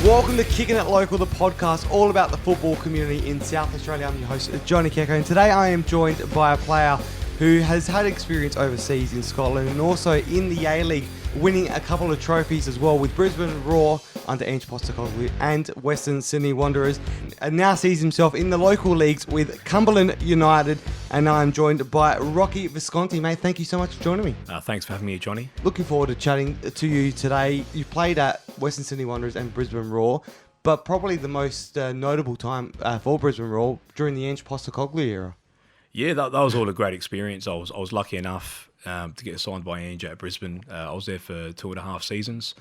Welcome to Kicking It Local, the podcast all about the football community in South Australia. I'm your host, Johnny Kecko, and today I am joined by a player who has had experience overseas in Scotland and also in the A-League, winning a couple of trophies as well with Brisbane Roar under Ange Postecoglou and Western Sydney Wanderers, and now sees himself in the local leagues with Cumberland United. And I'm joined by Rocky Visconte. Mate, thank you so much for joining me. Thanks for having me, Johnny. Looking forward to chatting to you today. You played at Western Sydney Wanderers and Brisbane Roar, but probably the most notable time for Brisbane Roar during the Ange Postecoglou era. Yeah, that was all a great experience. I was lucky enough to get signed by Ange at Brisbane. I was there for 2.5 seasons.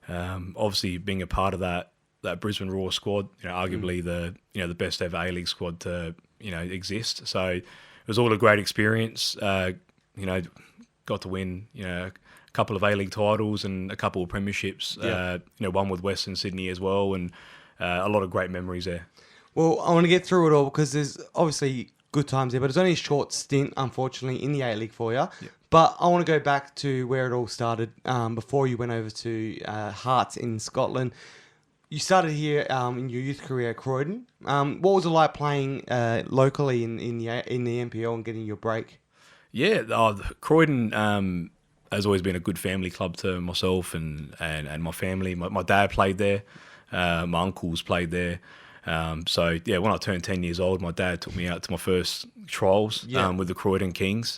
Obviously, being a part of that Brisbane Roar squad, arguably the best ever A-League squad to exist. So it was all a great experience. Got to win a couple of A-League titles and a couple of premierships. One with Western Sydney as well, and a lot of great memories there. Well, I want to get through it all because there's obviously good times there, but it's only a short stint, unfortunately, in the A-League for you. Yeah. But I want to go back to where it all started before you went over to Hearts in Scotland. You started here in your youth career at Croydon. What was it like playing locally in the NPL and getting your break? Yeah, Croydon has always been a good family club to myself and my family. My dad played there. My uncles played there. So when I turned 10 years old, my dad took me out to my first trials with the Croydon Kings.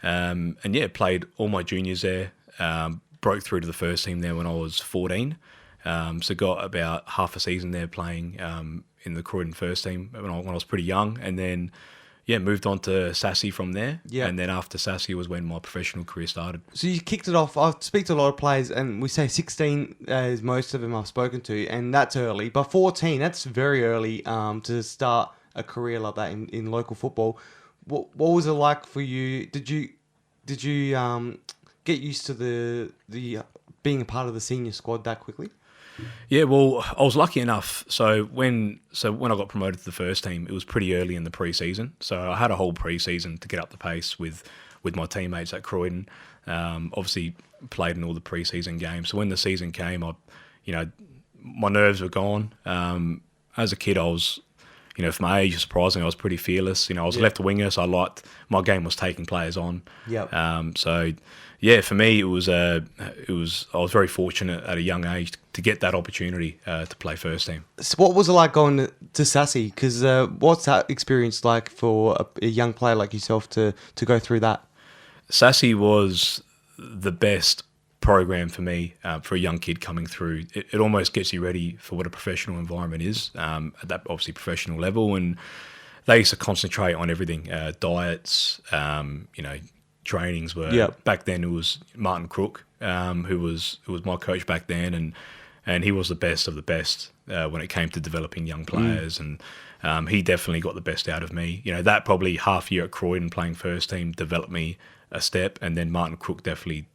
Played all my juniors there. Broke through to the first team there when I was 14. So got about half a season there playing in the Croydon first team when I was pretty young, and then moved on to SASI from there. Yeah. And then after SASI was when my professional career started. So you kicked it off. I speak to a lot of players, and we say 16 is most of them I've spoken to, and that's early. But 14, that's very early to start a career like that in local football. What was it like for you? Did you get used to the being a part of the senior squad that quickly? Yeah, well, I was lucky enough. So when I got promoted to the first team, it was pretty early in the pre-season. So I had a whole pre-season to get up the pace with my teammates at Croydon. Obviously played in all the pre-season games. So when the season came, my nerves were gone. As a kid, I was, for my age, surprisingly, I was pretty fearless. I was a left winger, so my game was taking players on. For me, I was very fortunate at a young age to get that opportunity to play first team. So what was it like going to SASI? Because what's that experience like for a young player like yourself to go through that? SASI was the best program for me for a young kid coming through. It almost gets you ready for what a professional environment is at that obviously professional level, and they used to concentrate on everything, diets, trainings were back then. It was Martin Crook, who was my coach back then, and he was the best of the best when it came to developing young players, and he definitely got the best out of me. That probably half year at Croydon playing first team developed me a step, and then Martin Crook definitely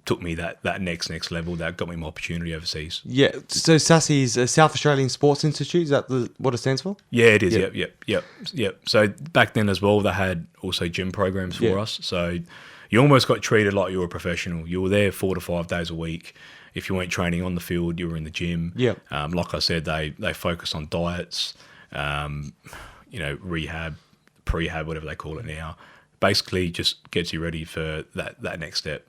took me that next level that got me my opportunity overseas. Yeah. So SASI is a South Australian Sports Institute. Is that what it stands for? Yeah, it is. Yep. So back then as well, they had also gym programs for us. So you almost got treated like you were a professional. You were there 4 to 5 days a week. If you weren't training on the field, you were in the gym. Yeah. Like I said, they focus on diets, rehab, prehab, whatever they call it now. Basically, just gets you ready for that next step.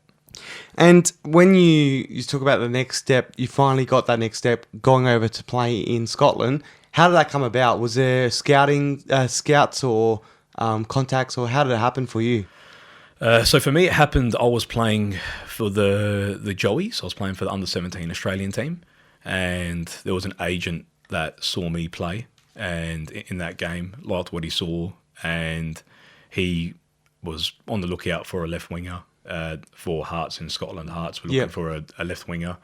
And when you talk about the next step, you finally got that next step going over to play in Scotland. How did that come about? Was there scouts or contacts, or how did it happen for you? So for me, it happened. I was playing for the Joeys. I was playing for the under-17 Australian team, and there was an agent that saw me play, and in that game liked what he saw, and he was on the lookout for a left winger. For Hearts in Scotland. Hearts were looking for a left winger.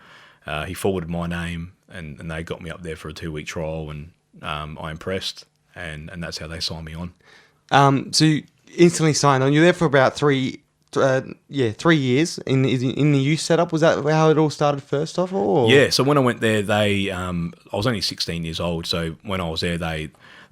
He forwarded my name, and they got me up there for a 2-week trial, and I impressed, and that's how they signed me on. So you instantly signed on. You're there for about 3 years in the youth setup. Was that how it all started first off? Or? Yeah. So when I went there, I was only 16 years old. So when I was there, they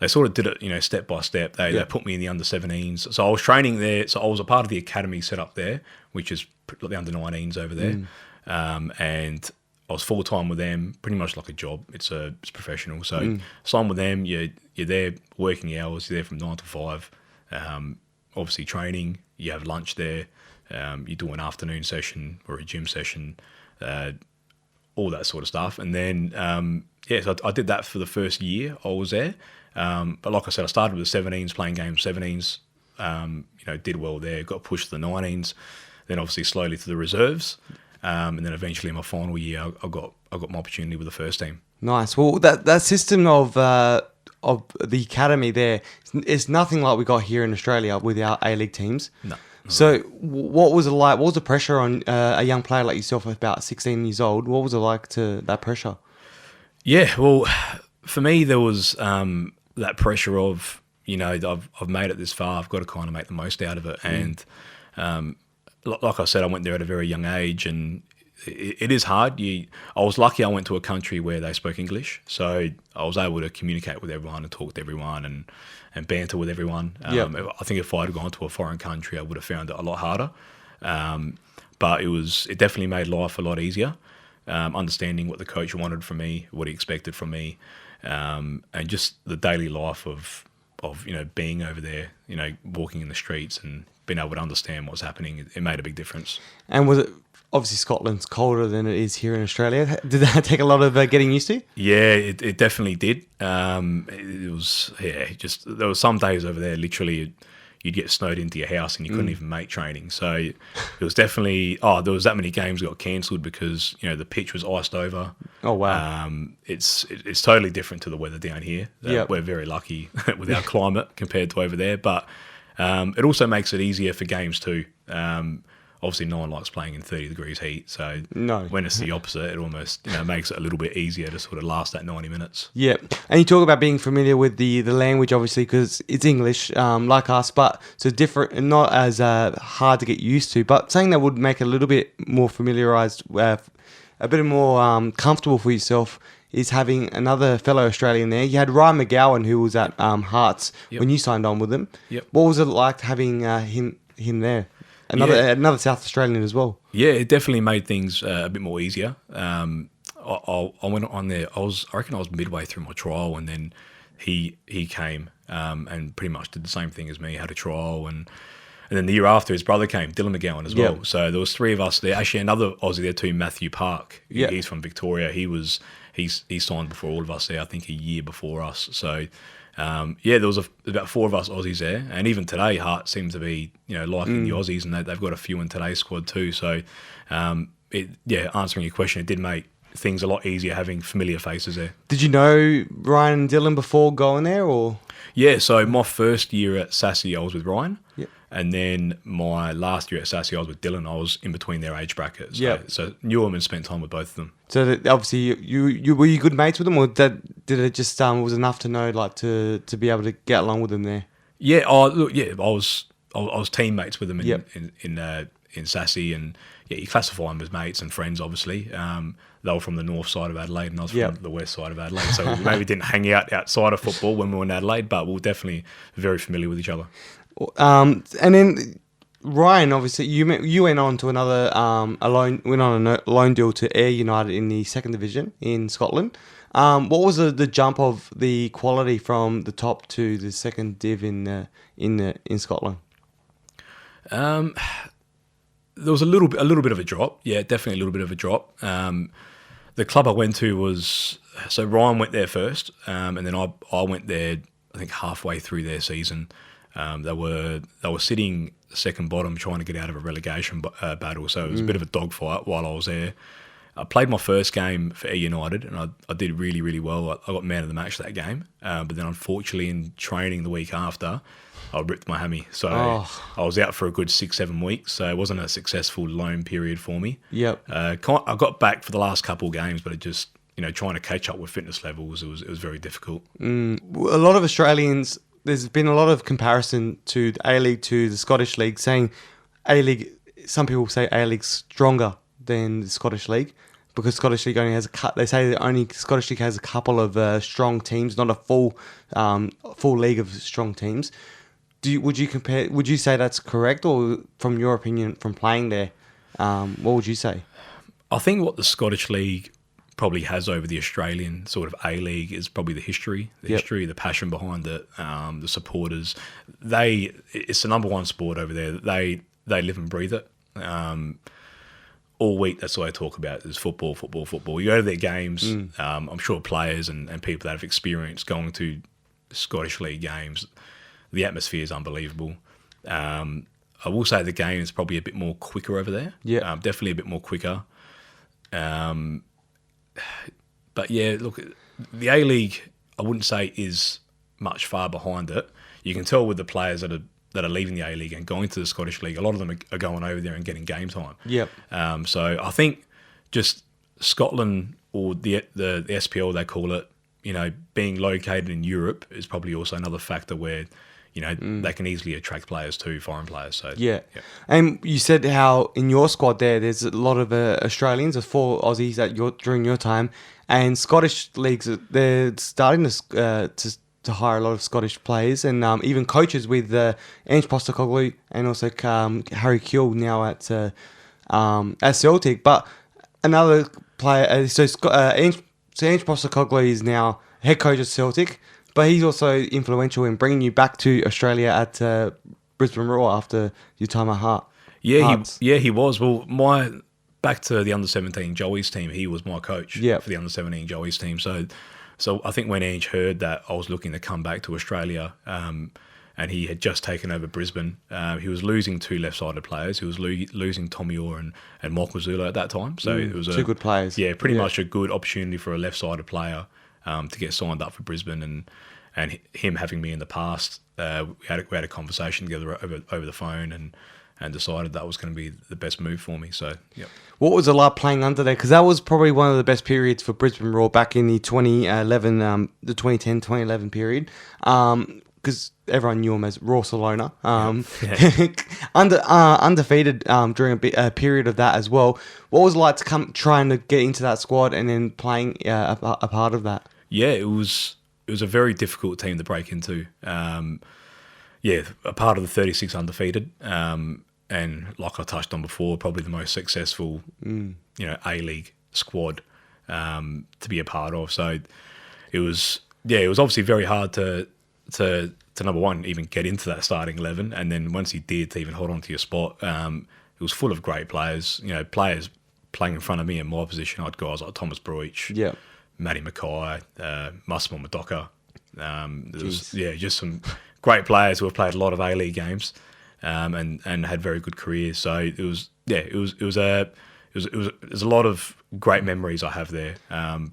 sort of did it, step by step. They put me in the under-17s. So I was training there. So I was a part of the academy set up there, which is the under-19s over there. And I was full time with them, pretty much like a job. It's professional. So signed with them. You're there working hours. You're there from 9 to 5. Obviously training. You have lunch there. You do an afternoon session or a gym session. All that sort of stuff. And then so I did that for the first year I was there. But like I said, I started with the 17s, playing games 17s. Did well there. Got pushed to the 19s. Then obviously slowly to the reserves. And then eventually in my final year, I got my opportunity with the first team. Nice. Well, that system of the academy there is nothing like we got here in Australia with our A-League teams. No. So what was it like? What was the pressure on a young player like yourself, about 16 years old? What was it like that pressure? Yeah, well, for me, there was that pressure of, I've made it this far. I've got to kind of make the most out of it. And like I said, I went there at a very young age, and it is hard. I was lucky I went to a country where they spoke English, so I was able to communicate with everyone and talk to everyone and banter with everyone. I think if I had gone to a foreign country, I would have found it a lot harder. But it definitely made life a lot easier, understanding what the coach wanted from me, what he expected from me, and just the daily life of being over there, walking in the streets and being able to understand what's happening. It made a big difference. And was it, obviously Scotland's colder than it is here in Australia. Did that take a lot of getting used to? Yeah, it definitely did. It was, there were some days over there, literally, you'd get snowed into your house and you couldn't even make training. So it was definitely, there was that many games that got cancelled because, the pitch was iced over. Oh, wow. It's totally different to the weather down here. We're very lucky with our climate compared to over there. But it also makes it easier for games too. Obviously, no one likes playing in 30 degrees heat. So when it's the opposite, it almost makes it a little bit easier to sort of last that 90 minutes. Yeah. And you talk about being familiar with the language, obviously, because it's English, like us, but so different and not as hard to get used to. But something that would make it a little bit more familiarised, a bit more comfortable for yourself, is having another fellow Australian there. You had Ryan McGowan, who was at Hearts when you signed on with them. Yep. What was it like having him there? Another South Australian as well. Yeah, it definitely made things a bit more easier. I went on there. I reckon I was midway through my trial, and then he came and pretty much did the same thing as me. Had a trial, and then the year after, his brother came, Dylan McGowan as well. So there was 3 of us there. Actually, another Aussie there too, Matthew Park. He's from Victoria. He signed before all of us there. I think a year before us. So. There was about 4 of us Aussies there, and even today, Hart seems to be liking the Aussies, and they've got a few in today's squad too. So, answering your question, it did make things a lot easier having familiar faces there. Did you know Ryan and Dylan before going there, or? Yeah, so my first year at SASI, I was with Ryan. Yep. And then my last year at SASI, I was with Dylan. I was in between their age brackets. So knew them and spent time with both of them. So obviously, you were you good mates with them, or did it just was enough to know to be able to get along with them there? Yeah. I was teammates with them in SASI, and you classify them as mates and friends. Obviously, they were from the north side of Adelaide, and I was from the west side of Adelaide. So we maybe didn't hang out outside of football when we were in Adelaide, but we were definitely very familiar with each other. And then Ryan, obviously, you went on to another a loan deal to Ayr United in the 2nd Division in Scotland. What was the jump of the quality from the top to the 2nd Div in Scotland? There was a little bit of a drop. Yeah, definitely a little bit of a drop. The club I went to was, so Ryan went there first, and then I went there, I think halfway through their season. They were sitting second bottom, trying to get out of a relegation battle. So it was a bit of a dogfight while I was there. I played my first game for Ayr United, and I did really, really well. I got man of the match that game. But then unfortunately in training the week after, I ripped my hammy. So I was out for a good 6-7 weeks. So it wasn't a successful loan period for me. Yep. I got back for the last couple of games, but it just, trying to catch up with fitness levels, it was very difficult. A lot of Australians, there's been a lot of comparison to the A-League to the Scottish League, saying A-League, some people say A-League's stronger than the Scottish League because Scottish League only has they say that only Scottish League has a couple of strong teams, not a full league of strong teams. Would you say that's correct, or from your opinion from playing there, what would you say? I think what the Scottish League probably has over the Australian sort of A-League is probably the history, the passion behind it, the supporters. It's the number one sport over there. They live and breathe it. All week, that's all they talk about is football, football, football. You go to their games, I'm sure players and people that have experienced going to Scottish League games, the atmosphere is unbelievable. I will say the game is probably a bit more quicker over there. Yeah. Definitely a bit more quicker. But yeah, look, the A-League, I wouldn't say is much far behind it. You can tell with the players that are leaving the A-League and going to the Scottish League, a lot of them are going over there and getting game time. Yep. So I think just Scotland, or the SPL they call it, being located in Europe is probably also another factor where they can easily attract players too, foreign players. So yeah. And you said how in your squad there's a lot of Australians, there's 4 Aussies during your time, and Scottish leagues they're starting to hire a lot of Scottish players and even coaches with Ange Postecoglou and also Harry Kewell now at Celtic. But another player, Ange Postecoglou is now head coach at Celtic. But he's also influential in bringing you back to Australia at Brisbane Roar after your time at Hearts. He was. Well, back to the under-17 Joey's team, he was my coach for the under-17 Joey's team. So I think when Ange heard that I was looking to come back to Australia, and he had just taken over Brisbane, he was losing 2 left-sided players. He was losing Tommy Orr and Michael Zula at that time. So it was 2 good players. Yeah, pretty much a good opportunity for a left-sided player to get signed up for Brisbane, and him having me in the past, we had a conversation together over the phone and decided that was going to be the best move for me. So, yeah. What was it like playing under there? Because that was probably one of the best periods for Brisbane Roar back in the 2010-2011 period. Because everyone knew him as Raw Salona. Undefeated during a period of that as well. What was it like to trying to get into that squad and then playing a part of that? Yeah, it was a very difficult team to break into. A part of the 36 undefeated, and like I touched on before, probably the most successful, A-League squad to be a part of. So it was obviously very hard to number one even get into that starting 11, and then once you did, to even hold on to your spot, it was full of great players. Players playing in front of me in my position. I had guys like Thomas Bruich, Matty Mackay, Massimo Madoka. Just some great players who have played a lot of A-League games, and had very good careers. So it was a lot of great memories I have there.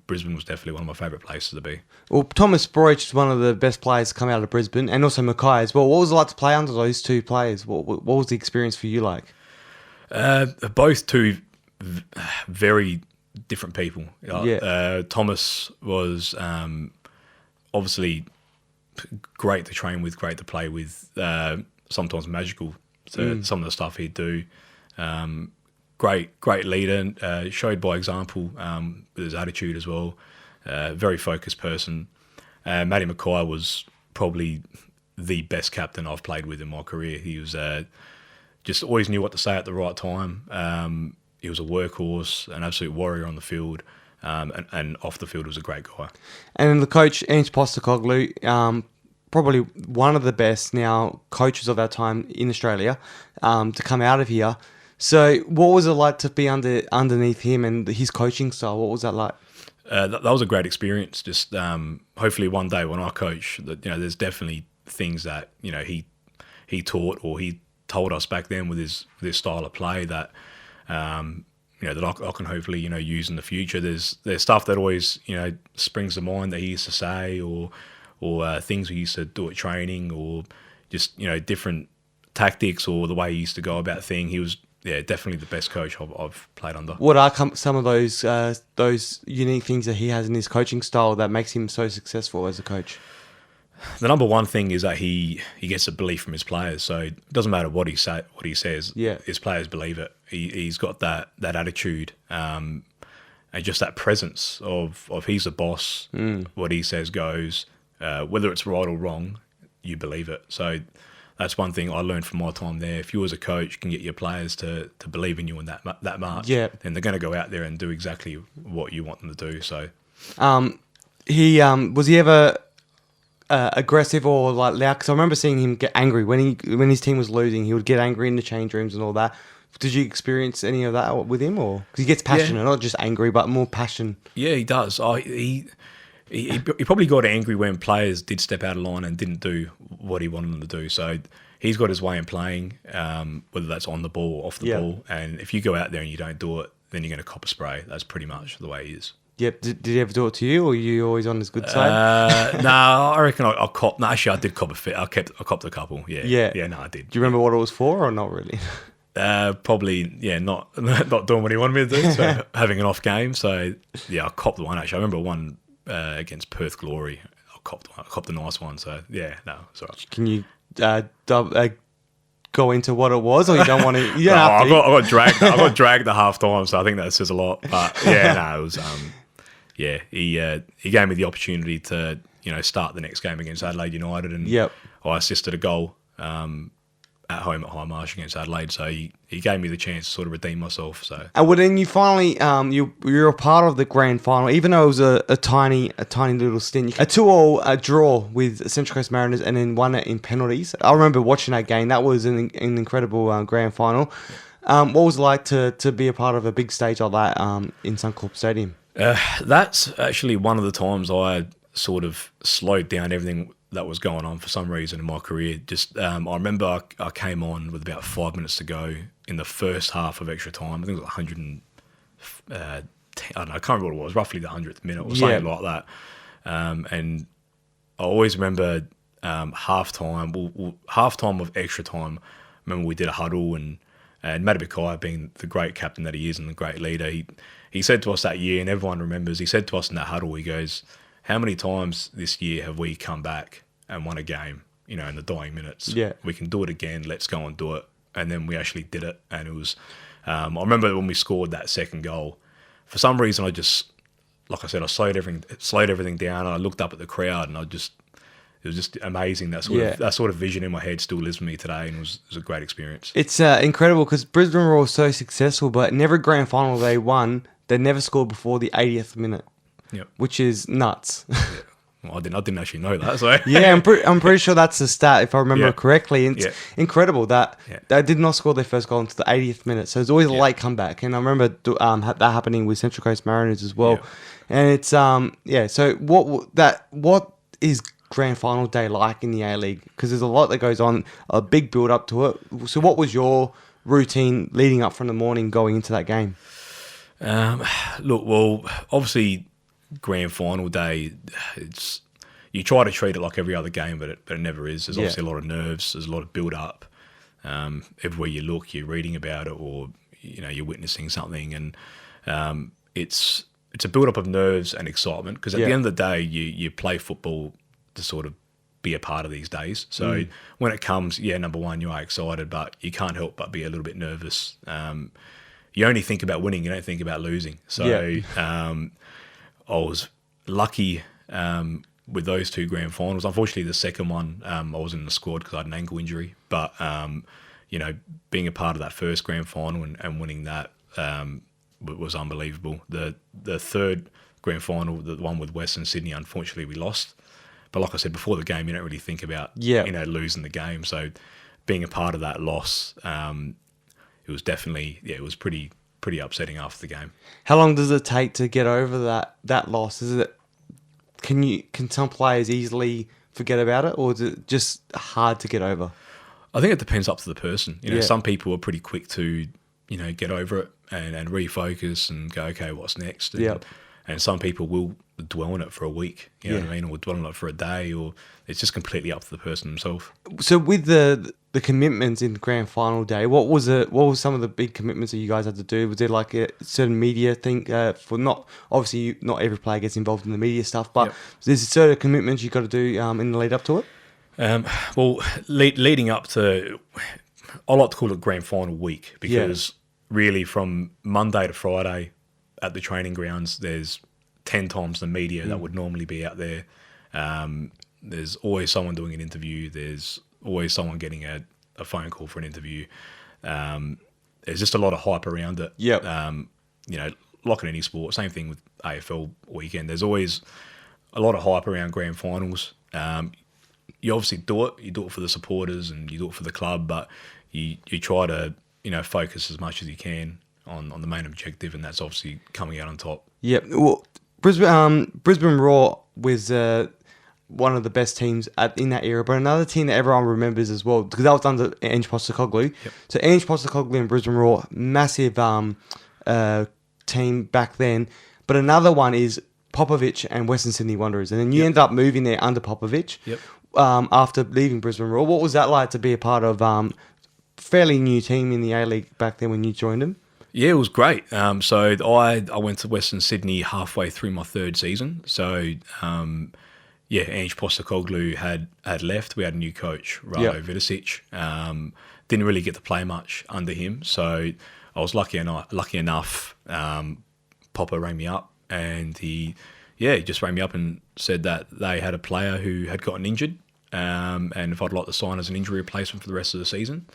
Brisbane was definitely one of my favourite places to be. Well, Thomas Bruich is one of the best players to come out of Brisbane, and also Mackay as well. What was it like to play under those 2 players? What was the experience for you like? Both 2 very different people. Thomas was obviously great to train with, great to play with, sometimes magical to some of the stuff he'd do. Great leader, showed by example with his attitude as well. Very focused person. Matty Mackay was probably the best captain I've played with in my career. He was just always knew what to say at the right time. He was a workhorse, an absolute warrior on the field, and off the field was a great guy. And the coach, Ange Postecoglou, probably one of the best now coaches of our time in Australia, to come out of here. So what was it like to be underneath him and his coaching style? What was that like? That was a great experience. Just hopefully one day when I coach, there's definitely things that he taught or he told us back then with his style of play that that I can hopefully use in the future. There's stuff that always springs to mind that he used to say, or things we used to do at training, or just different tactics or the way he used to go about things. He was definitely the best coach I've played under. What are some of those unique things that he has in his coaching style that makes him so successful as a coach? The number one thing is that he gets a belief from his players. So it doesn't matter what he says. His players believe it. He's got that attitude, and just that presence of he's the boss. What he says goes. Whether it's right or wrong, you believe it. So that's one thing I learned from my time there. If you as a coach can get your players to believe in you in that much, Yeah. then they're going to go out there and do exactly what you want them to do. So, he was he ever aggressive or like loud? Because I remember seeing him get angry when his team was losing. He would get angry in the change rooms and all that. Did you experience any of that with him, or because he gets passionate, not just angry, but more passion? Yeah, he does. He probably got angry when players did step out of line and didn't do what he wanted them to do. So he's got his way in playing, whether that's on the ball or off the ball. And if you go out there and you don't do it, then you're going to cop a spray. That's pretty much the way he is. Yep. Did he ever do it to you, or were you always on his good side? No, I reckon I cop. No, actually, I did cop a fit. I copped a couple. Yeah. No, I did. Do you remember what it was for, or not really? Probably, not doing what he wanted me to do. So having an off game. So I copped the one. Actually, I remember one against Perth Glory. I copped a nice one. So sorry. Can you go into what it was, or you don't want to? You don't I have to. got dragged. I got dragged at half time. So I think that says a lot. But it was. He gave me the opportunity to start the next game against Adelaide United, and I assisted a goal at home at High Marsh against Adelaide. So he gave me the chance to sort of redeem myself. So then you finally you're a part of the grand final, even though it was a tiny little stint. A 2-2 draw with Central Coast Mariners, and then won it in penalties. I remember watching that game. That was an incredible grand final. What was it like to be a part of a big stage like that in Suncorp Stadium? That's actually one of the times I sort of slowed down everything that was going on for some reason in my career. Just I remember I came on with about 5 minutes to go in the first half of extra time. I think it was 110. I don't know. I can't remember what it was. Roughly the 100th minute or something like that. And I always remember half time of extra time. I remember we did a huddle, and Matabikai, being the great captain that he is and the great leader, he said to us that year, and everyone remembers, he said to us in that huddle, he goes, how many times this year have we come back and won a game, in the dying minutes? Yeah. We can do it again. Let's go and do it. And then we actually did it. And it was, I remember when we scored that second goal, for some reason I just, like I said, I slowed everything down. And I looked up at the crowd, and it was just amazing. That sort of vision in my head still lives with me today, and it was a great experience. It's incredible because Brisbane Roar was so successful, but in every grand final they won, they never scored before the 80th minute. Yep. Which is nuts. Well, I didn't actually know that. So I'm pretty sure that's the stat if I remember correctly. And it's incredible that they did not score their first goal until the 80th minute. So it's always a late comeback. And I remember that happening with Central Coast Mariners as well. Yeah. And it's So what is grand final day like in the A-League? Because there's a lot that goes on, a big build up to it. So what was your routine leading up from the morning going into that game? Obviously, grand final day, you try to treat it like every other game, but it never is. There's obviously a lot of nerves. There's a lot of build up. Everywhere you look, you're reading about it, or you're witnessing something, and it's a build up of nerves and excitement. Because at the end of the day, you play football to sort of be a part of these days. So when it comes, number one, you are excited, but you can't help but be a little bit nervous. You only think about winning, you don't think about losing. So I was lucky with those two grand finals. Unfortunately, the second one, I wasn't in the squad because I had an ankle injury. But, being a part of that first grand final and winning that was unbelievable. The third grand final, the one with Western Sydney, unfortunately, we lost. But like I said, before the game, you don't really think about losing the game. So being a part of that loss, it was definitely, it was pretty upsetting after the game. How long does it take to get over that loss? Can some players easily forget about it, or is it just hard to get over? I think it depends up to the person. Some people are pretty quick to, get over it and refocus and go, okay, what's next? And some people will dwell on it for a week, you know what I mean, or dwell on it for a day, or it's just completely up to the person themselves. So with the commitments in grand final day, what was some of the big commitments that you guys had to do? Was there like a certain media thing for not every player gets involved in the media stuff, but there's certain commitments you got to do in the lead up to it? Leading up to, I like to call it grand final week, because really from Monday to Friday at the training grounds, there's 10 times the media that would normally be out there. There's always someone doing an interview. There's always someone getting a phone call for an interview. There's just a lot of hype around it. Yep. You know, like in any sport, same thing with AFL weekend. There's always a lot of hype around grand finals. You obviously do it. You do it for the supporters and you do it for the club, but you try to, you know, focus as much as you can on the main objective, and that's obviously coming out on top. Yep. Well, Brisbane Roar was one of the best teams in that era, but another team that everyone remembers as well, because that was under Ange Postecoglou. Yep. So Ange Postecoglou and Brisbane Roar, massive team back then. But another one is Popovich and Western Sydney Wanderers, and then you ended up moving there under Popovich. Yep. After leaving Brisbane Roar, what was that like to be a part of fairly new team in the A-League back then when you joined them? Yeah, it was great. So I went to Western Sydney halfway through my third season. So Ange Postecoglou had left. We had a new coach, Rado Vidicic. Didn't really get to play much under him. So I was lucky enough. Popper rang me up, and he just rang me up and said that they had a player who had gotten injured, and if I'd like to sign as an injury replacement for the rest of the season.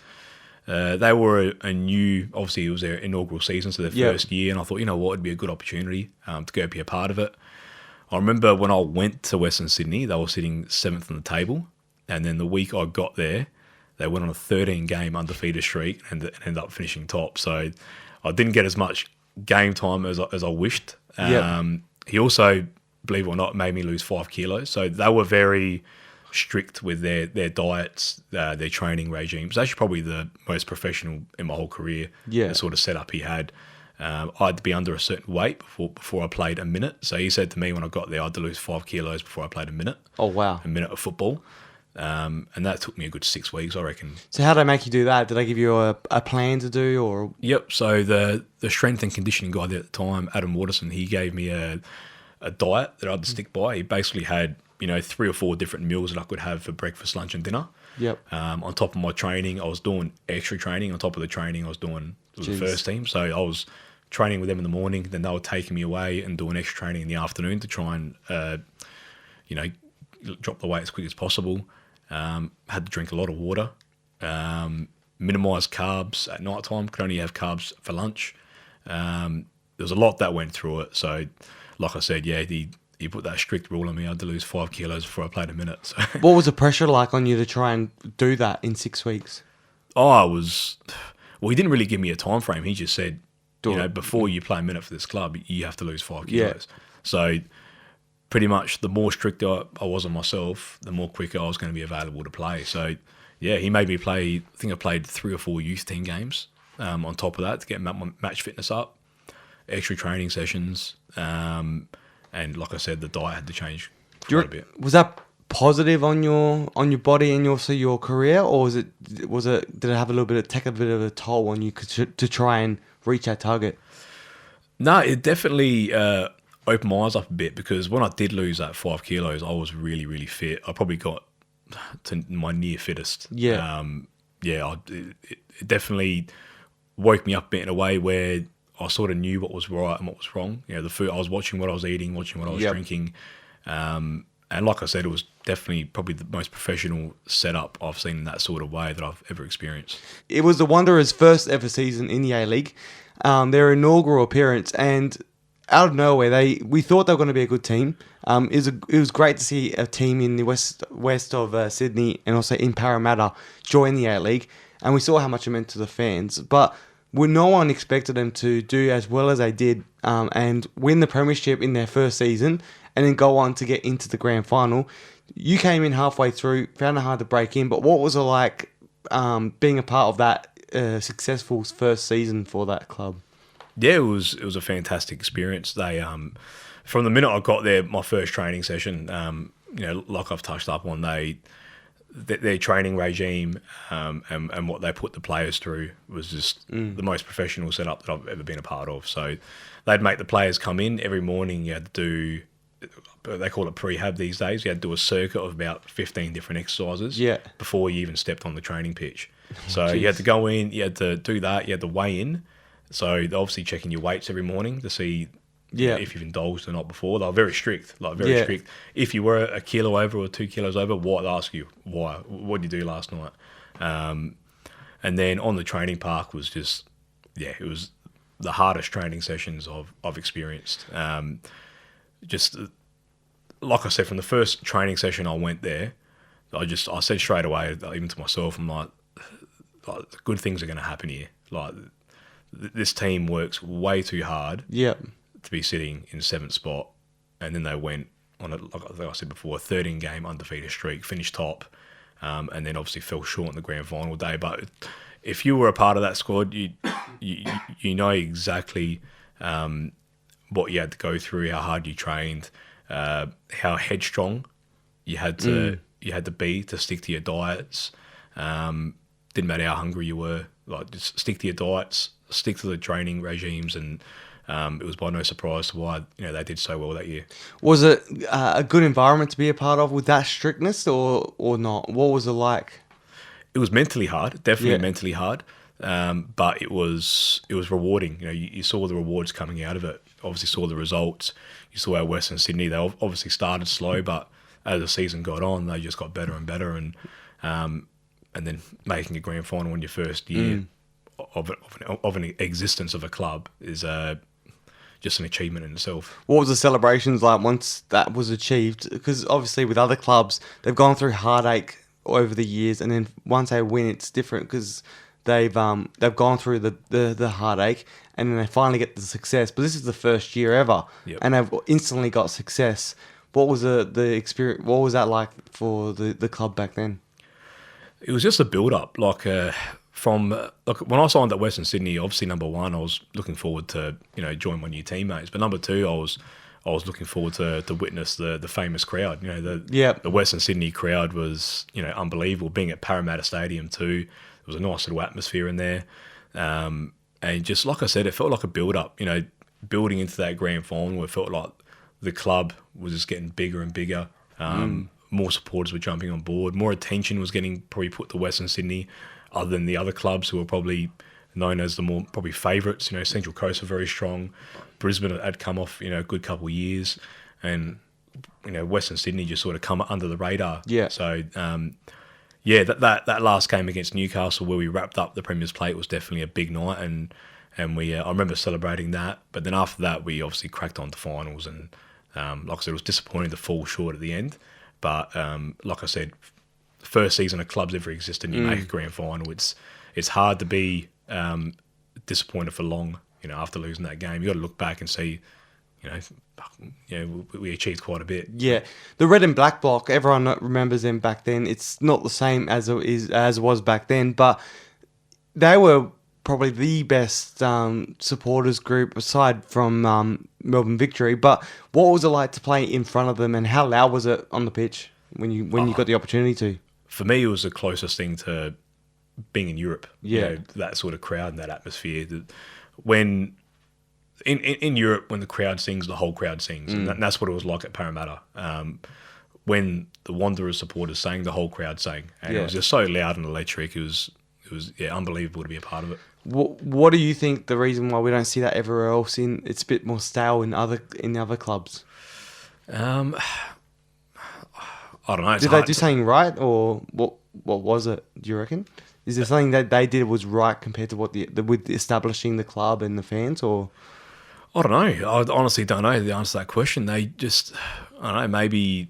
They were a new, obviously it was their inaugural season, so their first year, and I thought, you know what, it'd be a good opportunity to go be a part of it. I remember when I went to Western Sydney, they were sitting 7th on the table, and then the week I got there, they went on a 13-game undefeated streak and ended up finishing top. So I didn't get as much game time as I wished. He also, believe it or not, made me lose 5 kilos. So they were very strict with their diets, their training regimes. Actually, probably the most professional in my whole career. The sort of setup he had. I had to be under a certain weight before I played a minute. So he said to me when I got there, I had to lose 5 kilos before I played a minute. Oh wow! A minute of football, and that took me a good 6 weeks, I reckon. So how did they make you do that? Did they give you a plan to do, or? Yep. So the strength and conditioning guy there at the time, Adam Waterson, he gave me a diet that I had to stick by. He basically had 3 or 4 different meals that I could have for breakfast, lunch, and dinner. Yep. On top of my training, I was doing extra training. On top of the training, I was doing with the first team. So I was training with them in the morning. Then they were taking me away and doing extra training in the afternoon to try and, drop the weight as quick as possible. Had to drink a lot of water. Minimise carbs at night time. Could only have carbs for lunch. There was a lot that went through it. So, like I said, he put that strict rule on me. I had to lose 5 kilos before I played a minute. So. What was the pressure like on you to try and do that in 6 weeks? Well, he didn't really give me a time frame. He just said, before you play a minute for this club, you have to lose 5 kilos. So pretty much the more strict I was on myself, the more quicker I was going to be available to play. So, he made me play, I think I played 3 or 4 youth team games on top of that to get my match fitness up, extra training sessions, and like I said, the diet had to change quite a bit. Was that positive on your body and your career, or did it have take a bit of a toll on you to try and reach that target? No, it definitely opened my eyes up a bit, because when I did lose that 5 kilos, I was really, really fit. I probably got to my near fittest. It definitely woke me up a bit in a way where I sort of knew what was right and what was wrong. The food, I was watching what I was eating, watching what I was drinking. And like I said, it was definitely probably the most professional setup I've seen in that sort of way that I've ever experienced. It was the Wanderers' first ever season in the A-League, their inaugural appearance, and out of nowhere, we thought they were going to be a good team. It was great to see a team in the west of Sydney and also in Parramatta join the A-League, and we saw how much it meant to the fans. But no one expected them to do as well as they did and win the premiership in their first season and then go on to get into the grand final. You came in halfway through, found it hard to break in, but what was it like being a part of that successful first season for that club? Yeah, it was a fantastic experience. They from the minute I got there, my first training session, like I've touched up on, their training regime and what they put the players through was just the most professional setup that I've ever been a part of. So they'd make the players come in every morning. You had to do, they call it prehab these days. You had to do a circuit of about 15 different exercises before you even stepped on the training pitch. So you had to go in, you had to do that, you had to weigh in. So they're obviously checking your weights every morning to see Yeah. if you've indulged or not before. They were very strict, strict. If you were a kilo over or 2 kilos over, what they'd ask you, why? What did you do last night? And then on the training park was just, it was the hardest training sessions I've experienced. Just like I said, from the first training session I went there, I said straight away, even to myself, I'm like good things are going to happen here. Like, this team works way too hard to be sitting in 7th spot. And then they went on, like I said before, a 13-game undefeated streak, finished top, and then obviously fell short on the grand final day. But if you were a part of that squad, you know exactly what you had to go through, how hard you trained, how headstrong you had to be to stick to your diets. Didn't matter how hungry you were, like, just stick to your diets, stick to the training regimes, and it was by no surprise to why they did so well that year. Was it a good environment to be a part of with that strictness, or not? What was it like? It was mentally hard, definitely mentally hard, but it was rewarding. You saw the rewards coming out of it. Obviously saw the results. You saw how Western Sydney, they obviously started slow, but as the season got on, they just got better and better, and then making a grand final in your first year of an existence of a club is just an achievement in itself. What was the celebrations like once that was achieved? Because obviously with other clubs, they've gone through heartache over the years, and then once they win, it's different because they've gone through the heartache, and then they finally get the success. But this is the first year ever, and they've instantly got success. What was the experience? What was that like for the club back then? It was just a build-up. From when I signed at Western Sydney, obviously number one, I was looking forward to join my new teammates. But number two, I was looking forward to witness the famous crowd. The Western Sydney crowd was unbelievable. Being at Parramatta Stadium too, there was a nice little atmosphere in there, and just like I said, it felt like a build-up. Building into that grand final, it felt like the club was just getting bigger and bigger. More supporters were jumping on board. More attention was getting probably put to Western Sydney, other than the other clubs who were probably known as the more probably favourites. Central Coast were very strong. Brisbane had come off a good couple of years, and Western Sydney just sort of come under the radar. Yeah. So that last game against Newcastle, where we wrapped up the Premier's Plate, was definitely a big night, and we I remember celebrating that. But then after that, we obviously cracked on to finals, and like I said, it was disappointing to fall short at the end. But like I said, first season a club's ever existed, and you make a grand final. It's hard to be disappointed for long. After losing that game, you got to look back and see, we achieved quite a bit. Yeah, the red and black block, everyone remembers them back then. It's not the same as it was back then, but they were probably the best supporters group aside from Melbourne Victory. But what was it like to play in front of them, and how loud was it on the pitch when you got the opportunity to? For me, it was the closest thing to being in Europe. That sort of crowd and that atmosphere. When in Europe, when the crowd sings, the whole crowd sings, and that's what it was like at Parramatta. When the Wanderers supporters sang, the whole crowd sang, and it was just so loud and electric. It was unbelievable to be a part of it. What do you think the reason why we don't see that everywhere else? It's a bit more stale in other clubs. I don't know. Did they do something right, or what was it? Do you reckon? Is there something that they did was right compared to what with establishing the club and the fans, or? I don't know. I honestly don't know the answer to that question. They just, I don't know, maybe.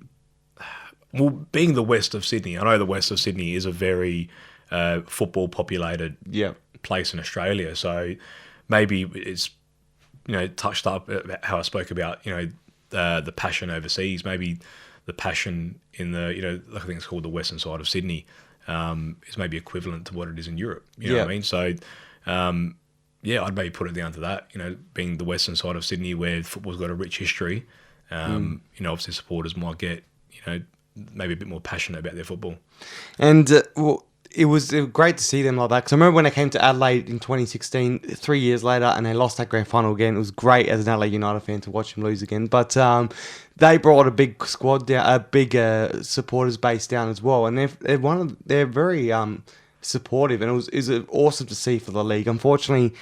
Well, being the west of Sydney, I know the west of Sydney is a very football populated place in Australia. So maybe it's touched up how I spoke about the passion overseas. Maybe the passion in the I think it's called the western side of Sydney is maybe equivalent to what it is in Europe. You know what I mean? So I'd maybe put it down to that. Being the western side of Sydney where football's got a rich history. Obviously supporters might get maybe a bit more passionate about their football. And it was great to see them like that. Because I remember when I came to Adelaide in 2016, 3 years later, and they lost that grand final again. It was great as an Adelaide United fan to watch them lose again. But they brought a big squad down, a big supporters base down as well. And they're very supportive, and it was awesome to see for the league. Unfortunately,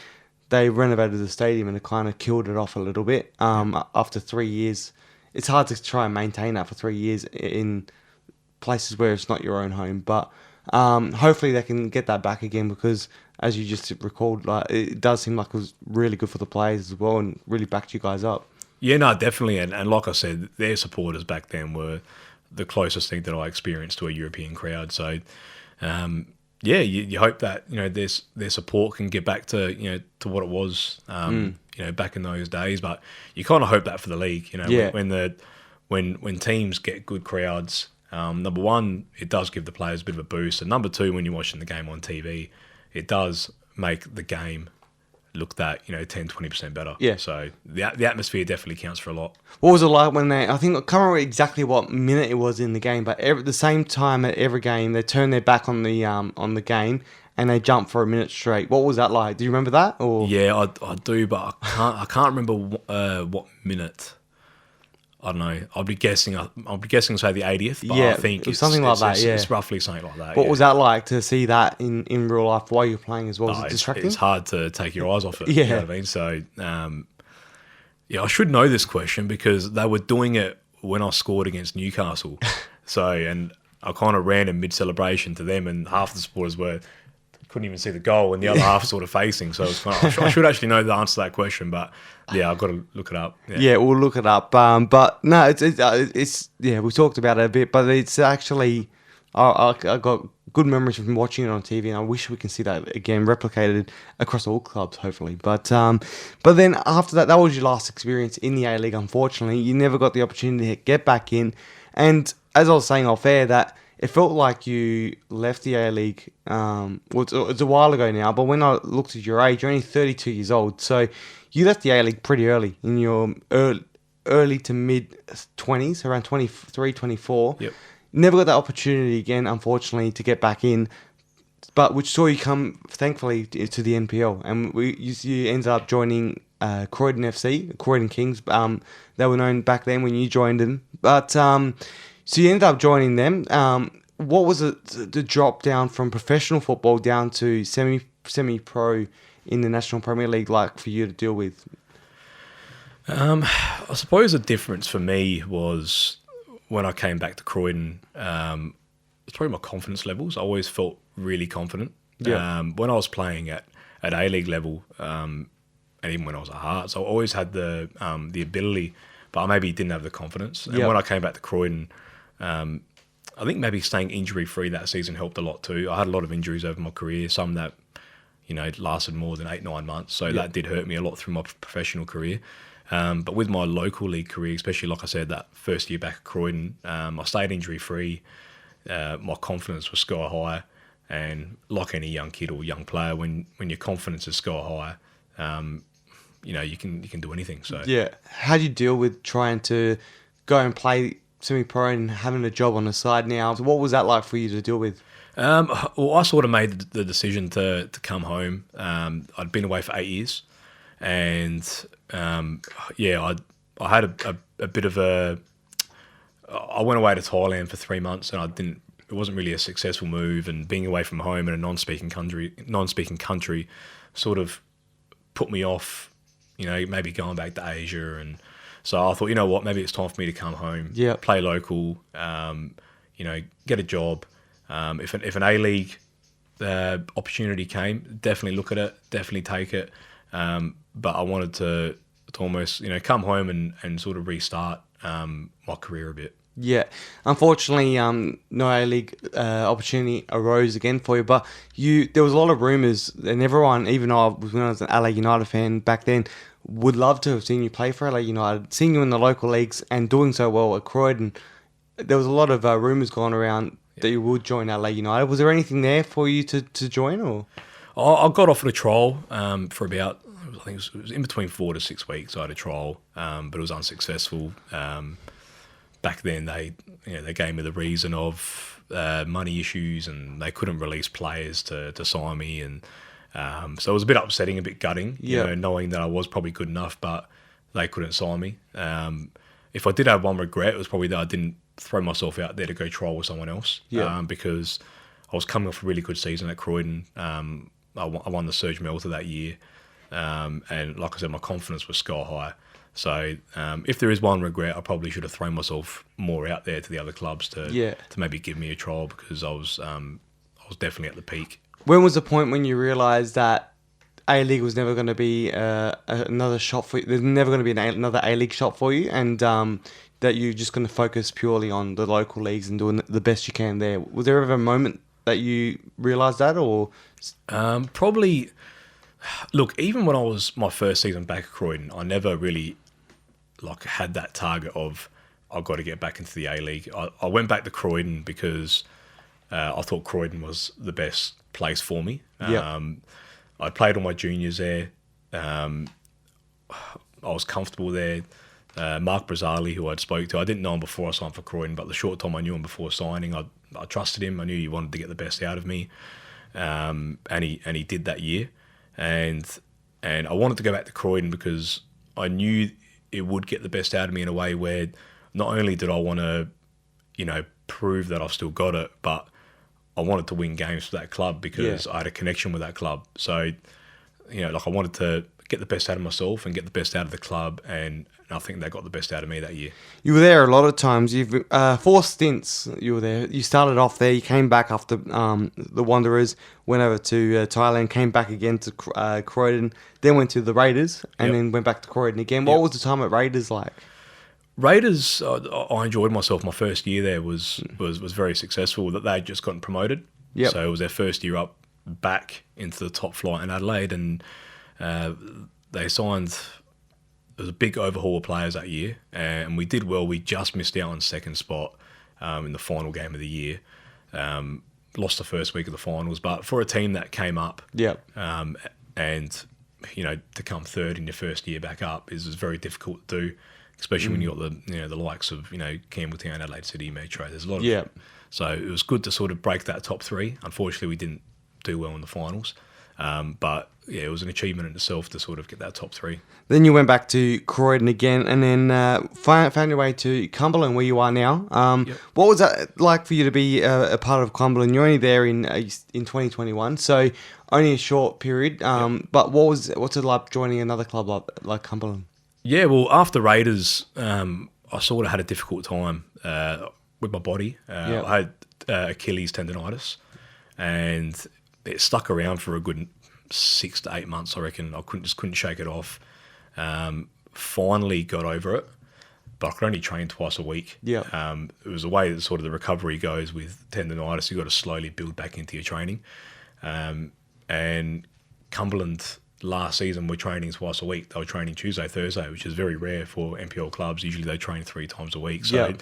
they renovated the stadium and it kind of killed it off a little bit. After 3 years, it's hard to try and maintain that for 3 years in places where it's not your own home. But hopefully they can get that back again, because as you just recalled, like, it does seem like it was really good for the players as well and really backed you guys up. Yeah, no, definitely. And like I said, their supporters back then were the closest thing that I experienced to a European crowd. So, yeah, you hope that, you know, their support can get back to, you know, to what it was, you know, back in those days. But you kind of hope that for the league, you know, Yeah. when teams get good crowds. Number one, it does give the players a bit of a boost, and number two, when you're watching the game on TV, it does make the game look that, you know, 10-20% better. Yeah. So the atmosphere definitely counts for a lot. What was it like when I think, I can't remember exactly what minute it was in the game, but the same time at every game, they turned their back on the game and they jumped for a minute straight. What was that like? Do you remember that? Or Yeah, I do, but I can't remember what minute. I don't know. I'll be guessing say the 80th. But Yeah, I think it was something like that. Yeah, it's roughly something like that. What was that like to see that in real life while you're playing as well? Was it distracting? It's hard to take your eyes off it. Yeah. You know what I mean? So, yeah, I should know this question because they were doing it when I scored against Newcastle. And I kind of ran in mid-celebration to them, and half the supporters couldn't even see the goal, and the other half sort of facing. So it's kind of, I should actually know the answer to that question, but yeah, I've got to look it up. Yeah, we'll look it up. But no, it's yeah, we talked about it a bit, but it's actually I got good memories from watching it on TV, and I wish we can see that again replicated across all clubs, hopefully. But then after that was your last experience in the A-League. Unfortunately, you never got the opportunity to get back in, and as I was saying off air, that it felt like you left the A-League, it's a while ago now, but when I looked at your age, you're only 32 years old. So you left the A-League pretty early, in your early to mid-20s, around 23, 24. Yep. Never got that opportunity again, unfortunately, to get back in, but which saw you come, thankfully, to the NPL. And you ended up joining Croydon FC, Croydon Kings. They were known back then when you joined them. But so you ended up joining them. What was the drop down from professional football down to semi-pro in the National Premier League like for you to deal with? I suppose the difference for me was when I came back to Croydon, it's probably my confidence levels. I always felt really confident. Yeah. When I was playing at A-League level, and even when I was at Hearts, I always had the ability, but I maybe didn't have the confidence. And when I came back to Croydon, I think maybe staying injury-free that season helped a lot too. I had a lot of injuries over my career, some that, you know, lasted more than 8-9 months. So that did hurt me a lot through my professional career. But with my local league career, especially, like I said, that first year back at Croydon, I stayed injury-free. My confidence was sky high. And like any young kid or young player, when your confidence is sky high, you know, you can do anything. So yeah. How do you deal with trying to go and play semi-pro and having a job on the side now? So what was that like for you to deal with? Well, I sort of made the decision to come home. I'd been away for 8 years, and I had a bit of a. I went away to Thailand for 3 months, and it wasn't really a successful move. And being away from home in a non-speaking country, sort of put me off. You know, maybe going back to Asia, and so I thought, you know what, maybe it's time for me to come home, play local, you know, get a job. If an A-League opportunity came, definitely look at it, definitely take it. But I wanted to almost, you know, come home and sort of restart my career a bit. Yeah, unfortunately, no A-League opportunity arose again for you. But there was a lot of rumours, and everyone, even when I was an LA United fan back then, would love to have seen you play for LA United. Seeing you in the local leagues and doing so well at Croydon, there was a lot of rumours going around that you would join LA United. Was there anything there for you to join, or? I got offered a trial for about, I think it was in between 4 to 6 weeks. I had a trial, but it was unsuccessful. Back then, they gave me the reason of money issues, and they couldn't release players to sign me, and so it was a bit upsetting, a bit gutting, you know, knowing that I was probably good enough, but they couldn't sign me. If I did have one regret, it was probably that I didn't throw myself out there to go trial with someone else, because I was coming off a really good season at Croydon. I won the Surge Melter that year. And like I said, my confidence was sky high. So if there is one regret, I probably should have thrown myself more out there to the other clubs to maybe give me a trial, because I was definitely at the peak. When was the point when you realised that A-League was never going to be another shot for you? There's never going to be another A-League shot for you, and that you're just going to focus purely on the local leagues and doing the best you can there? Was there ever a moment that you realised that, or? Probably. Look, even when I was my first season back at Croydon, I never really had that target of I've got to get back into the A-League. I went back to Croydon because I thought Croydon was the best place for me. I played all my juniors there. I was comfortable there. Mark Brazzali, who I'd spoke to, I didn't know him before I signed for Croydon, but the short time I knew him before signing, I trusted him. I knew he wanted to get the best out of me, and he did that year. And I wanted to go back to Croydon because I knew it would get the best out of me in a way where not only did I want to, prove that I've still got it, but I wanted to win games for that club because I had a connection with that club. So, I wanted to get the best out of myself and get the best out of the club, and I think they got the best out of me that year. You were there a lot of times. You've 4 stints. You were there. You started off there. You came back after the Wanderers, went over to Thailand, came back again to Croydon, then went to the Raiders, and then went back to Croydon again. What was the time at Raiders like? Raiders, I enjoyed myself. My first year there was very successful. That they had just gotten promoted, so it was their first year up back into the top flight in Adelaide, and they signed. There was a big overhaul of players that year, and we did well. We just missed out on second spot in the final game of the year. Lost the first week of the finals, but for a team that came up, and to come third in your first year back up is very difficult to do, especially when you got the likes of Campbelltown, Adelaide City, Metro. There's a lot of so it was good to sort of break that top 3. Unfortunately, we didn't do well in the finals, but it was an achievement in itself to sort of get that top 3. Then you went back to Croydon again, and then found your way to Cumberland, where you are now. What was that like for you to be a part of Cumberland? You're only there in 2021, so only a short period. But what's it like joining another club like Cumberland? Yeah, well, after Raiders, I sort of had a difficult time with my body. I had Achilles tendonitis, and it stuck around for a good 6 to 8 months, I reckon. I couldn't shake it off. Finally got over it, but I could only train twice a week. It was the way that sort of the recovery goes with tendonitis. You've got to slowly build back into your training. And Cumberland last season were training twice a week. They were training Tuesday, Thursday, which is very rare for NPL clubs. Usually they train 3 times a week. So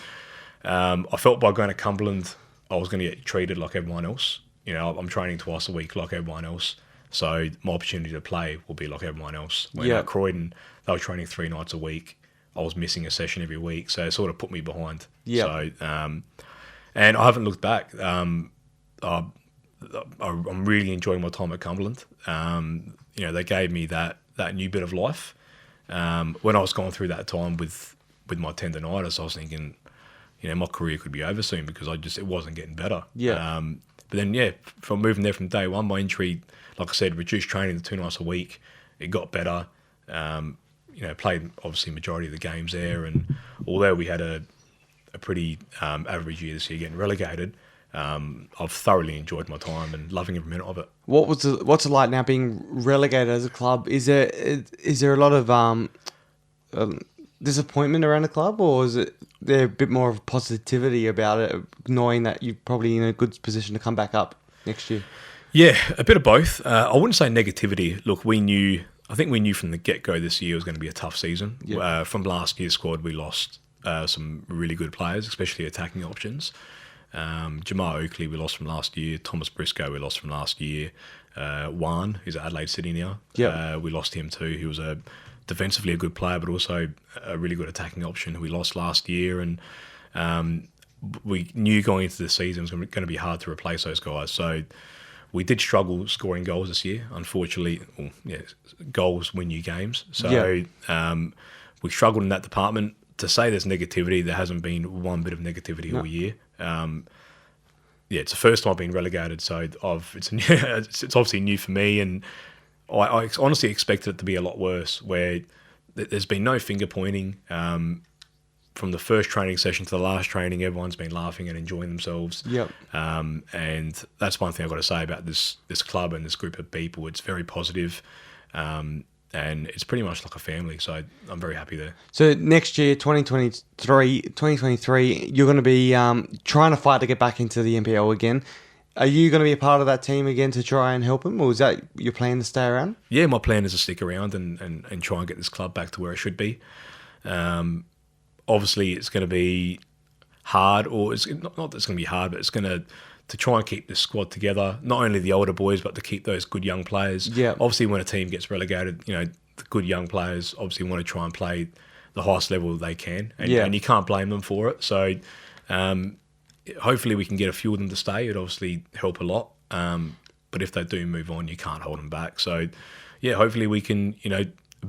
I felt by going to Cumberland, I was going to get treated like everyone else. I'm training twice a week like everyone else. So my opportunity to play will be like everyone else. When at Croydon, they were training 3 nights a week. I was missing a session every week, so it sort of put me behind. So, and I haven't looked back. I'm really enjoying my time at Cumberland. They gave me that new bit of life. When I was going through that time with my tendonitis, I was thinking, my career could be over soon because it wasn't getting better. But then, from moving there from day one, my injury, like I said, reduced training to 2 nights a week. It got better. Played obviously majority of the games there, and although we had a pretty average year this year, getting relegated, I've thoroughly enjoyed my time and loving every minute of it. What's it like now being relegated as a club? Is there a lot of disappointment around the club, or is there a bit more of positivity about it, knowing that you're probably in a good position to come back up next year? Yeah, a bit of both. I wouldn't say negativity. Look, I think we knew from the get-go this year was going to be a tough season. From last year's squad, we lost some really good players, especially attacking options. Jamar Oakley we lost from last year. Thomas Briscoe we lost from last year. Juan, who's at Adelaide City now, we lost him too. He was defensively a good player, but also a really good attacking option who we lost last year. And we knew going into the season it was going to be hard to replace those guys. So we did struggle scoring goals this year. Unfortunately, goals win you games. So we struggled in that department. To say there's negativity, there hasn't been one bit of negativity all year. It's the first time I've been relegated, so it's obviously new for me, and I honestly expected it to be a lot worse, where there's been no finger pointing. From the first training session to the last training, everyone's been laughing and enjoying themselves. Yep. And that's one thing I've got to say about this club and this group of people. It's very positive, and it's pretty much like a family. So I'm very happy there. So next year, 2023, you're going to be trying to fight to get back into the NPL again. Are you going to be a part of that team again to try and help them, or is that your plan to stay around? Yeah, my plan is to stick around and try and get this club back to where it should be. Obviously, it's going to be hard, or it's not that it's going to be hard, but it's going to try and keep the squad together. Not only the older boys, but to keep those good young players. Yeah. Obviously, when a team gets relegated, the good young players obviously want to try and play the highest level they can, and you can't blame them for it. So, hopefully, we can get a few of them to stay. It'd obviously help a lot. But if they do move on, you can't hold them back. So, yeah, hopefully we can,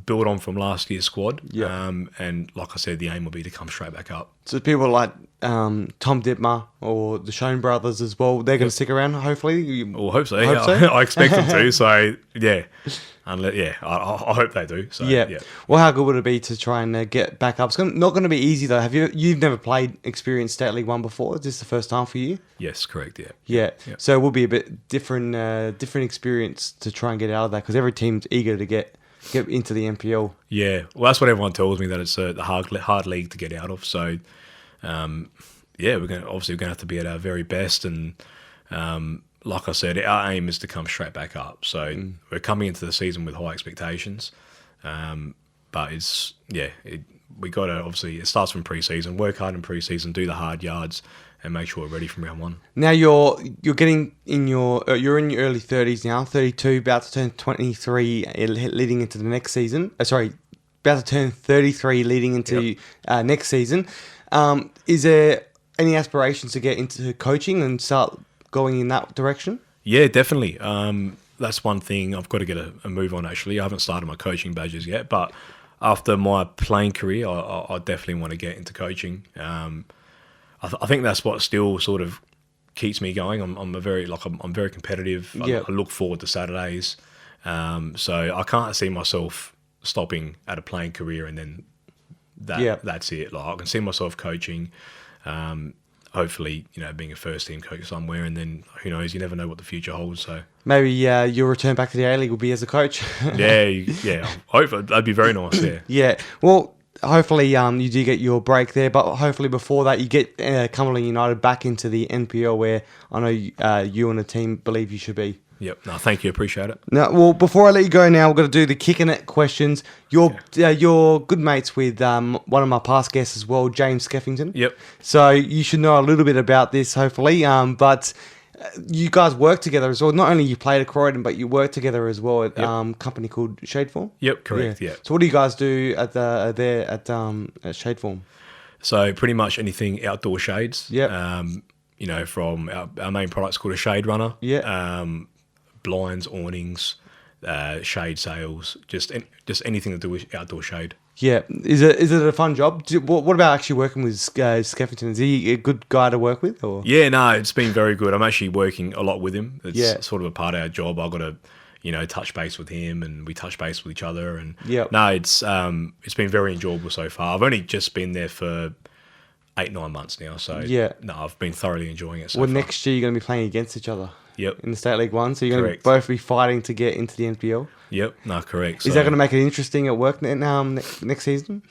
build on from last year's squad. Yeah. And like I said, the aim will be to come straight back up. So people like Tom Dittmer or the Schoen brothers as well, they're going to stick around, hopefully? Well, hope so. Hope so? I expect them to. So, yeah. I hope they do. So, yeah. Well, how good would it be to try and get back up? It's not going to be easy, though. You've never played experienced State League 1 before? Is this the first time for you? Yes, correct, yeah. Yeah. So it will be a bit different experience to try and get out of that, because every team's eager to get into the NPL. Yeah, well, that's what everyone tells me, that it's the hard league to get out of. So, we're going to have to be at our very best, and like I said, our aim is to come straight back up. So we're coming into the season with high expectations, but we got to, obviously it starts from pre-season, work hard in pre-season, do the hard yards, and make sure we're ready from round one. Now you're getting in you're in your early 30s now, 32, about to turn 23, leading into the next season. About to turn 33, leading into next season. Is there any aspirations to get into coaching and start going in that direction? Yeah, definitely. That's one thing I've got to get a move on, actually. I haven't started my coaching badges yet, but after my playing career, I definitely want to get into coaching. I think that's what still sort of keeps me going. I'm very competitive. I look forward to Saturdays. So I can't see myself stopping at a playing career and then that's it. Like, I can see myself coaching. Hopefully, being a first team coach somewhere, and then who knows? You never know what the future holds. So maybe your return back to the A-League will be as a coach. yeah. Hopefully, that'd be very nice. Yeah. Yeah. Well, hopefully you do get your break there, but hopefully before that you get Cumberland United back into the NPL, where I know you and the team believe you should be. Yep. No, thank you. Appreciate it. Now, well, before I let you go now, we're going to do the kicking it questions. You're good mates with one of my past guests as well, James Skeffington. Yep. So you should know a little bit about this, hopefully. But you guys work together as well. Not only you played at Croydon, but you work together as well at a company called Shadeform. Yep, correct. Yeah. So what do you guys do at Shadeform? So pretty much anything outdoor shades. Yeah. From our main product's called a shade runner. Yeah. Blinds, awnings, shade sails, just anything to do with outdoor shade. Yeah. Is it a fun job? What about actually working with Skeffington? Is he a good guy to work with? Or? Yeah, no, it's been very good. I'm actually working a lot with him. It's sort of a part of our job. I've got to, touch base with him, and we touch base with each other. And no, it's been very enjoyable so far. I've only just been there for 8-9 months now. So no, I've been thoroughly enjoying it so far. Next year you're going to be playing against each other. Yep. In the State League 1, so you're going to both be fighting to get into the NPL. Yep. No, correct. Is that going to make it interesting at work next season?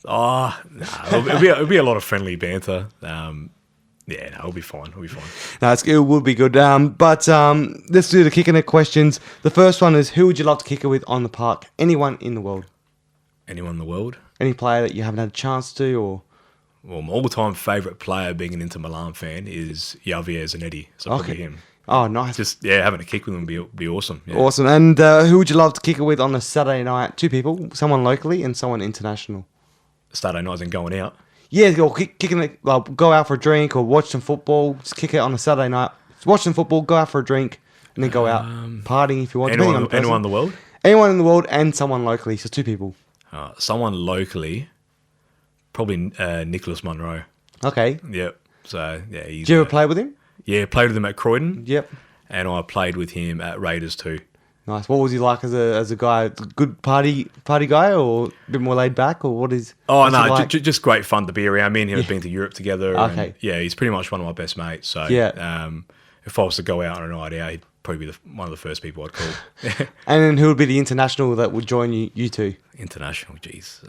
Oh, no, it'll be a lot of friendly banter. It'll be fine. No, it will be good. But let's do the kicking it questions. The first one is, who would you love to kick it with on the park? Anyone in the world? Anyone in the world? Any player that you haven't had a chance to, or? Well, my all-time favourite player, being an Inter Milan fan, is Javier Zanetti. So probably him. Oh, nice. Just, having a kick with him would be awesome. Yeah. Awesome. And who would you love to kick it with on a Saturday night? 2 people, someone locally and someone international. Saturday night and going out? Yeah, or kicking it, go out for a drink or watch some football. Just kick it on a Saturday night. Watch some football, go out for a drink, and then go out partying if you want. Anyone in the world? Anyone in the world and someone locally, so 2 people. Someone locally, probably Nicholas Monroe. Okay. Yep. So, did you ever play with him? Yeah, played with him at Croydon. Yep. And I played with him at Raiders too. Nice. What was he like as a guy? Good party guy, or a bit more laid back, or what is? Oh what's he no, like? just great fun to be around. Me and him have been to Europe together. Okay. And, yeah, he's pretty much one of my best mates. So if I was to go out on a night out, he'd probably be one of the first people I'd call. And then who would be the international that would join you two? International, jeez.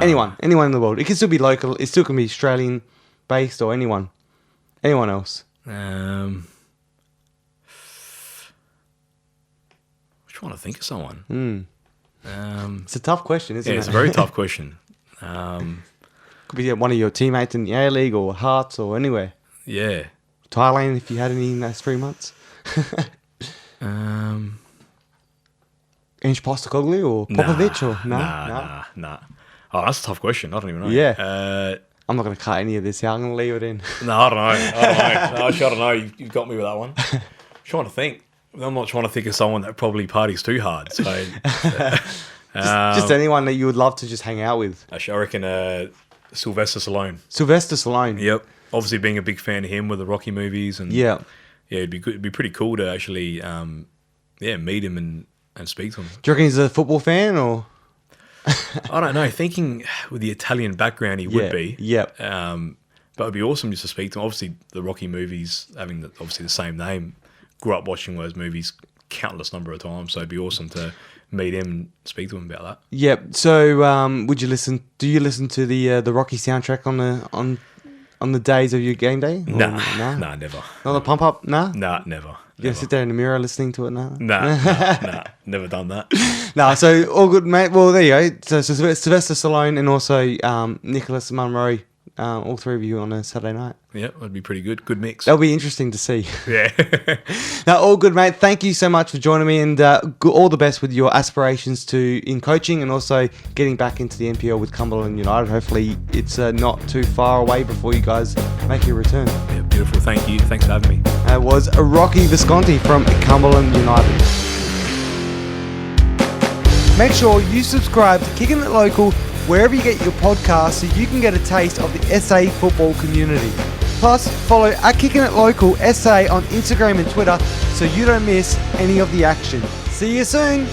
Anyone in the world. It can still be local. It still can be Australian based or anyone else. I'm trying to think of someone. It's a tough question, isn't it? Yeah, it's a very tough question. Could be one of your teammates in the A League or Hearts or anywhere. Yeah. Thailand, if you had any in those 3 months. Ange Postecoglou or Popovic or Nah. Oh, that's a tough question. I don't even know. Yeah. I'm not going to cut any of this out. I'm going to leave it in. No, I don't know. I don't know. You've got me with that one. I'm trying to think. I'm not trying to think of someone that probably parties too hard. So just anyone that you would love to just hang out with. Actually, I reckon Sylvester Stallone. Sylvester Stallone. Yep. Obviously, being a big fan of him with the Rocky movies, and yeah, it'd be good. It'd be pretty cool to actually, meet him and speak to him. Do you reckon he's a football fan or? I don't know. Thinking with the Italian background, he would be. Yep. But it'd be awesome just to speak to him. Obviously, the Rocky movies, having obviously the same name, grew up watching those movies countless number of times. So it'd be awesome to meet him and speak to him about that. Yep. So, would you listen? Do you listen to the Rocky soundtrack on the days of your game day? Nah, never. Not a pump up? Nah? Nah, never. You gonna sit there in the mirror listening to it now? Nah, never done that. Nah, so all good, mate. Well, there you go. So Sylvester Stallone and also Nicholas Munro, all three of you on a Saturday night. Yeah, that'd be pretty good. Good mix. That'll be interesting to see. Yeah. Now, all good, mate. Thank you so much for joining me, and all the best with your aspirations in coaching and also getting back into the NPL with Cumberland United. Hopefully, it's not too far away before you guys make your return. Yeah, beautiful. Thank you. Thanks for having me. That was Rocky Visconte from Cumberland United. Make sure you subscribe to Kicking It Local wherever you get your podcasts so you can get a taste of the SA football community. Plus, follow Kicking It Local SA on Instagram and Twitter so you don't miss any of the action. See you soon!